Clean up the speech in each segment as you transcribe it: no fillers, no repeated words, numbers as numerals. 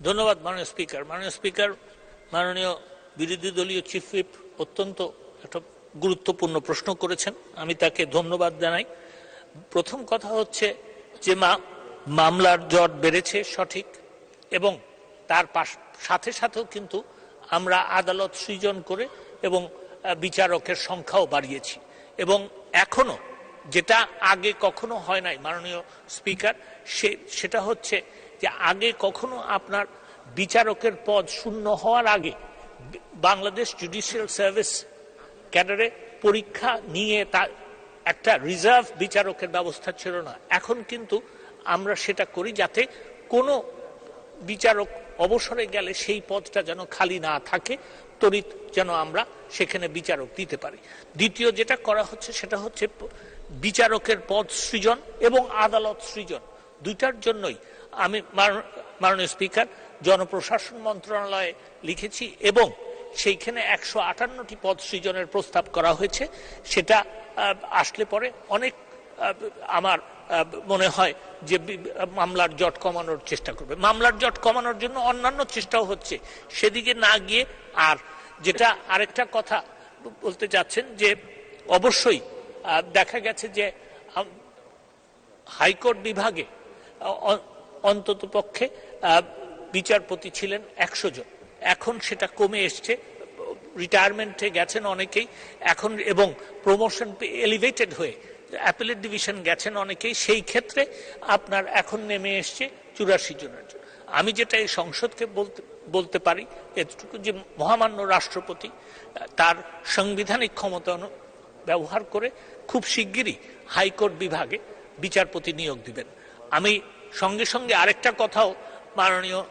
ধন্যবাদ মাননীয় স্পিকার মাননীয় বিরোধী দলীয় চিফ হুইপ অত্যন্ত একটা গুরুত্বপূর্ণ প্রশ্ন করেছেন, আমি তাকে ধন্যবাদ জানাই। প্রথম কথা হচ্ছে যে মামলার জট বেড়েছে সঠিক, এবং তার সাথে সাথেও কিন্তু আমরা আদালত সৃজন করে এবং বিচারকের সংখ্যাও বাড়িয়েছি, এবং এখনো যেটা আগে কখনো হয় নাই মাননীয় স্পিকার, সেটা হচ্ছে যে আগে কখনো আপনার বিচারকের পদ শূন্য হওয়ার আগে বাংলাদেশ জুডিশিয়াল সার্ভিস ক্যাডারে পরীক্ষা নিয়ে তার একটা রিজার্ভ বিচারকের ব্যবস্থা ছিল না। এখন কিন্তু আমরা সেটা করি যাতে কোনো বিচারক অবসরে গেলে সেই পদটা যেন খালি না থাকে, তড়িৎ যেন আমরা সেখানে বিচারক দিতে পারি। দ্বিতীয় যেটা করা হচ্ছে সেটা হচ্ছে বিচারকের পদ সৃজন এবং আদালত সৃজন, দুইটার জন্যই আমি মাননীয় স্পিকার জনপ্রশাসন মন্ত্রণালয়ে লিখেছি এবং সেইখানে 158টি পদ সৃজনের প্রস্তাব করা হয়েছে। সেটা আসলে পরে অনেক আমার মনে হয় যে মামলার জট কমানোর চেষ্টা করবে। মামলার জট কমানোর জন্য অন্যান্য চেষ্টাও হচ্ছে, সেদিকে না গিয়ে। আর যেটা আরেকটা কথা বলতে চাচ্ছেন যে অবশ্যই দেখা গেছে যে হাইকোর্ট বিভাগে অন্তত পক্ষে বিচারপতি ছিলেন 100 জন, এখন সেটা কমে এসছে, রিটায়ারমেন্টে গেছেন অনেকেই এখন, এবং প্রমোশন এলিভেটেড হয়ে অ্যাপিলেট ডিভিশন গেছেন অনেকেই, সেই ক্ষেত্রে আপনার এখন নেমে এসছে 84 জনের জন্য। আমি যেটা এই সংসদকে বলতে পারি এতটুকু যে মহামান্য রাষ্ট্রপতি তার সাংবিধানিক ক্ষমতা ব্যবহার করে খুব শিগগিরই হাইকোর্ট বিভাগে বিচারপতি নিয়োগ দিবেন। আমি সঙ্গে সঙ্গে আরেকটা কথাও মাননীয়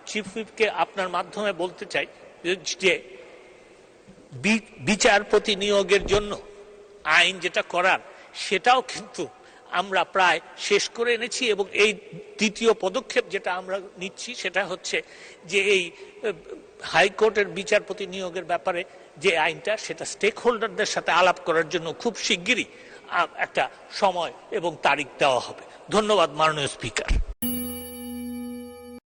চিফ হুইপকে আপনার মাধ্যমে বলতে চাই যে বিচারপতি নিয়োগের জন্য আইন যেটা করার সেটাও কিন্তু আমরা প্রায় শেষ করে এনেছি, এবং এই দ্বিতীয় পদক্ষেপ যেটা আমরা নিচ্ছি সেটা হচ্ছে যে এই হাইকোর্টের বিচারপতি নিয়োগের ব্যাপারে যে আইনটা, সেটা স্টেক হোল্ডারদের সাথে আলাপ করার জন্য খুব শিগগিরই একটা সময় এবং তারিখ দেওয়া হবে। ধন্যবাদ মাননীয় স্পিকার।